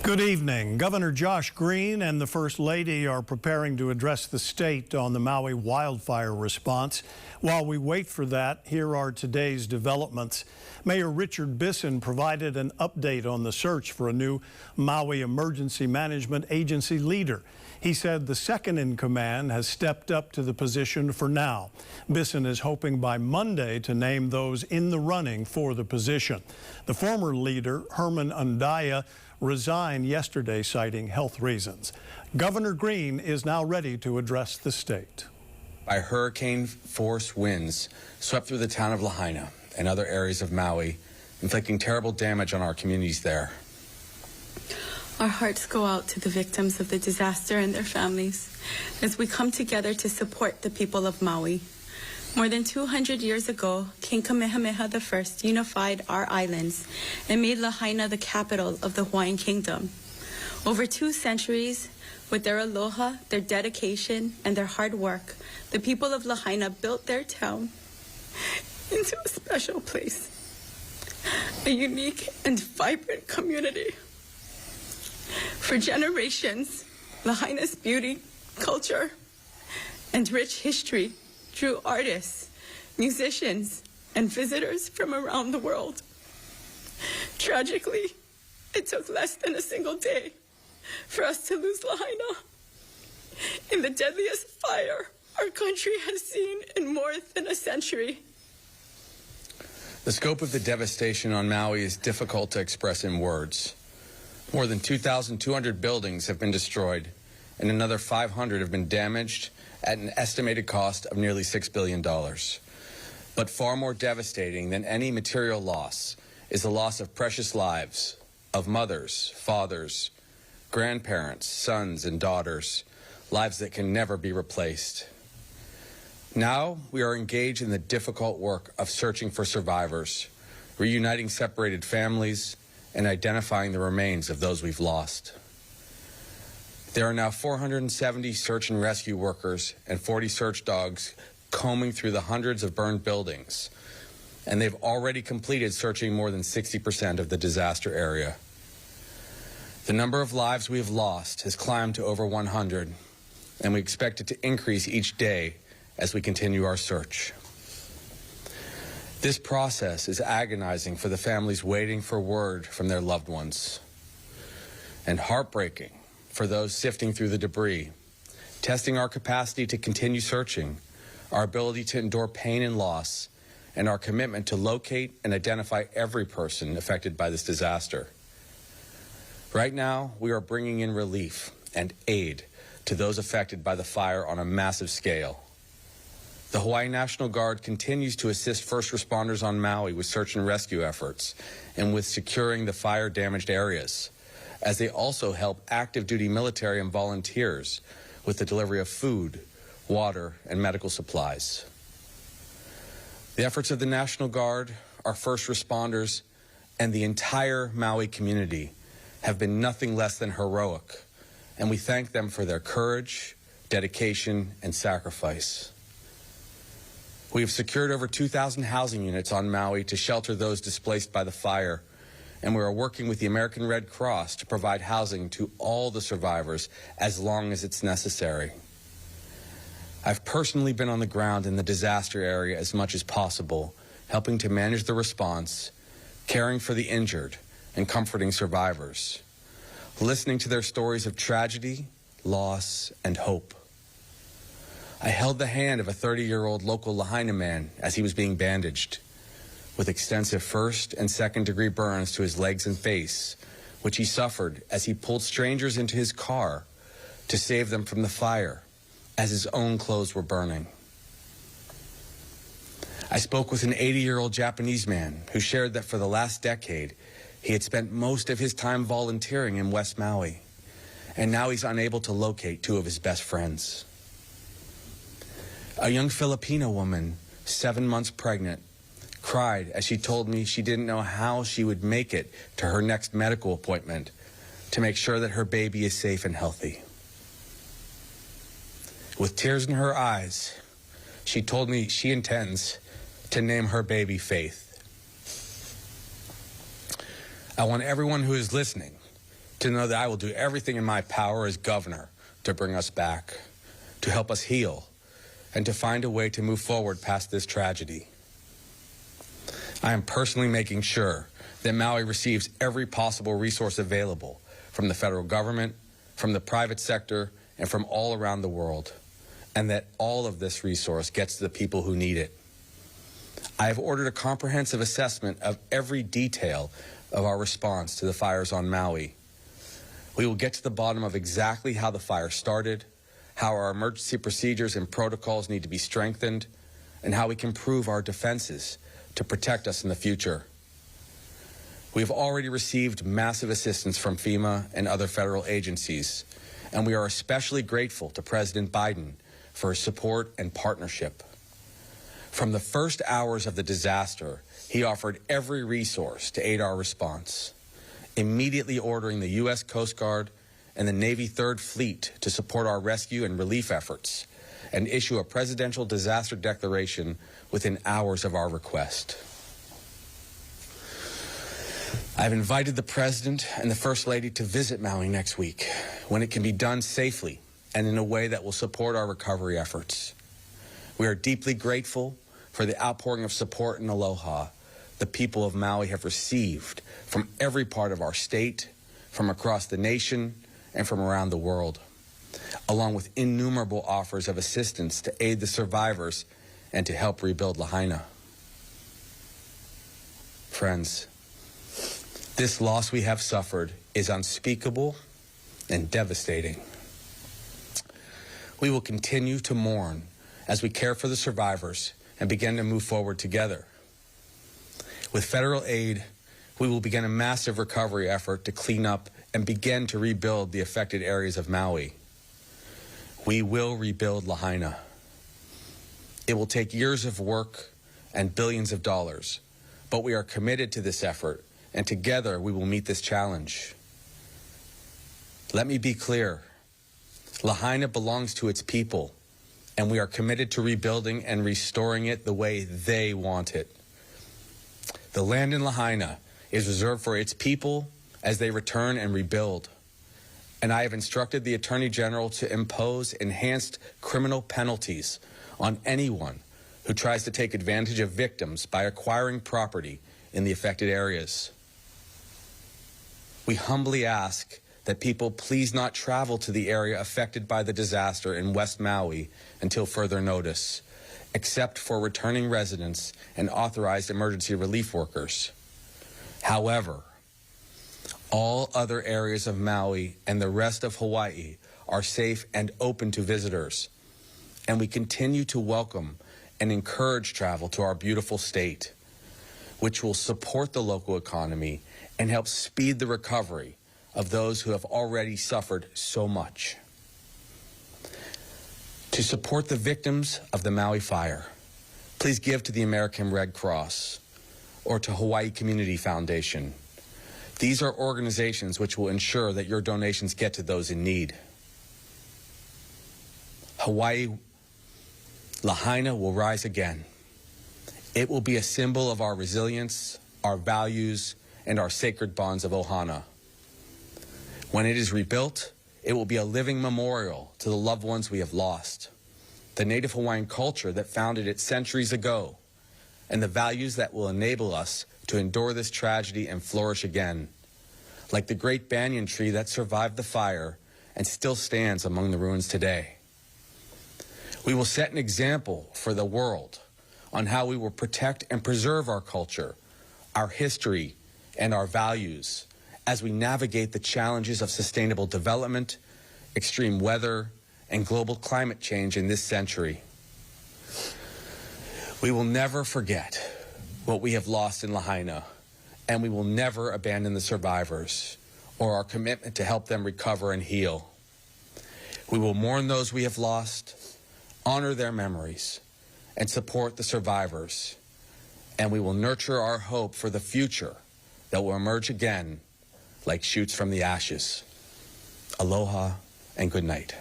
Good evening. Governor Josh Green and the First Lady are preparing to address the state on the Maui wildfire response. While we wait for that, here are today's developments. Mayor Richard Bisson provided an update on the search for a new Maui Emergency Management Agency leader. He said the second in command has stepped up to the position for now. Bisson is hoping by Monday to name those in the running for the position. The former leader, Herman Undaya, resigned yesterday citing health reasons. Governor Green is now ready to address the state. By hurricane-force winds swept through the town of Lahaina and other areas of Maui, inflicting terrible damage on our communities there. Our hearts go out to the victims of the disaster and their families as we come together to support the people of Maui. More than 200 years ago, King Kamehameha I unified our islands and made Lahaina the capital of the Hawaiian Kingdom. Over 2 centuries, with their aloha, their dedication, and their hard work, the people of Lahaina built their town into a special place, a unique and vibrant community. For generations, Lahaina's beauty, culture, and rich history drew artists, musicians, and visitors from around the world. Tragically, it took less than a single day for us to lose Lahaina in the deadliest fire our country has seen in more than a century. The scope of the devastation on Maui is difficult to express in words. More than 2,200 buildings have been destroyed, and another 500 have been damaged at an estimated cost of nearly $6 billion. But far more devastating than any material loss is the loss of precious lives of mothers, fathers, grandparents, sons, and daughters, lives that can never be replaced. Now we are engaged in the difficult work of searching for survivors, reuniting separated families, and identifying the remains of those we've lost. There are now 470 search and rescue workers and 40 search dogs combing through the hundreds of burned buildings, and they've already completed searching more than 60% of the disaster area. The number of lives we have lost has climbed to over 100, and we expect it to increase each day as we continue our search. This process is agonizing for the families waiting for word from their loved ones, and heartbreaking for those sifting through the debris, testing our capacity to continue searching, our ability to endure pain and loss, and our commitment to locate and identify every person affected by this disaster. Right now, we are bringing in relief and aid to those affected by the fire on a massive scale. The Hawaii National Guard continues to assist first responders on Maui with search and rescue efforts and with securing the fire-damaged areas, as they also help active duty military and volunteers with the delivery of food, water, and medical supplies. The efforts of the National Guard, our first responders, and the entire Maui community have been nothing less than heroic, and we thank them for their courage, dedication, and sacrifice. We have secured over 2,000 housing units on Maui to shelter those displaced by the fire, and we are working with the American Red Cross to provide housing to all the survivors as long as it's necessary. I've personally been on the ground in the disaster area as much as possible, helping to manage the response, caring for the injured, and comforting survivors, listening to their stories of tragedy, loss, and hope. I held the hand of a 30-year-old local Lahaina man as he was being bandaged, with extensive first and second-degree burns to his legs and face, which he suffered as he pulled strangers into his car to save them from the fire, as his own clothes were burning. I spoke with an 80-year-old Japanese man who shared that for the last decade, he had spent most of his time volunteering in West Maui, and now he's unable to locate 2 of his best friends. A young Filipino woman, 7 months pregnant, cried as she told me she didn't know how she would make it to her next medical appointment to make sure that her baby is safe and healthy. With tears in her eyes, she told me she intends to name her baby Faith. I want everyone who is listening to know that I will do everything in my power as governor to bring us back, to help us heal, and to find a way to move forward past this tragedy. I am personally making sure that Maui receives every possible resource available from the federal government, from the private sector, and from all around the world, and that all of this resource gets to the people who need it. I have ordered a comprehensive assessment of every detail of our response to the fires on Maui. We will get to the bottom of exactly how the fire started, how our emergency procedures and protocols need to be strengthened, and how we can improve our defenses to protect us in the future. We have already received massive assistance from FEMA and other federal agencies, and we are especially grateful to President Biden for his support and partnership. From the first hours of the disaster, he offered every resource to aid our response, immediately ordering the U.S. Coast Guard and the Navy 3rd Fleet to support our rescue and relief efforts and issue a presidential disaster declaration within hours of our request. I've invited the President and the First Lady to visit Maui next week when it can be done safely and in a way that will support our recovery efforts. We are deeply grateful for the outpouring of support and aloha the people of Maui have received from every part of our state, from across the nation, and from around the world, along with innumerable offers of assistance to aid the survivors and to help rebuild Lahaina. Friends, this loss we have suffered is unspeakable and devastating. We will continue to mourn as we care for the survivors and begin to move forward together. With federal aid, we will begin a massive recovery effort to clean up and begin to rebuild the affected areas of Maui. We will rebuild Lahaina. It will take years of work and billions of dollars, but we are committed to this effort, and together we will meet this challenge. Let me be clear. Lahaina belongs to its people, and we are committed to rebuilding and restoring it the way they want it. The land in Lahaina is reserved for its people as they return and rebuild. And I have instructed the Attorney General to impose enhanced criminal penalties on anyone who tries to take advantage of victims by acquiring property in the affected areas. We humbly ask that people please not travel to the area affected by the disaster in West Maui until further notice, except for returning residents and authorized emergency relief workers. However, all other areas of Maui and the rest of Hawaii are safe and open to visitors, and we continue to welcome and encourage travel to our beautiful state, which will support the local economy and help speed the recovery of those who have already suffered so much. To support the victims of the Maui fire, please give to the American Red Cross or to Hawaii Community Foundation. These are organizations which will ensure that your donations get to those in need. Hawaii, Lahaina will rise again. It will be a symbol of our resilience, our values, and our sacred bonds of Ohana. When it is rebuilt, it will be a living memorial to the loved ones we have lost, the Native Hawaiian culture that founded it centuries ago, and the values that will enable us to endure this tragedy and flourish again, like the great banyan tree that survived the fire and still stands among the ruins today. We will set an example for the world on how we will protect and preserve our culture, our history, and our values as we navigate the challenges of sustainable development, extreme weather, and global climate change in this century. We will never forget what we have lost in Lahaina, and we will never abandon the survivors or our commitment to help them recover and heal. We will mourn those we have lost, honor their memories, and support the survivors, and we will nurture our hope for the future that will emerge again like shoots from the ashes. Aloha and good night.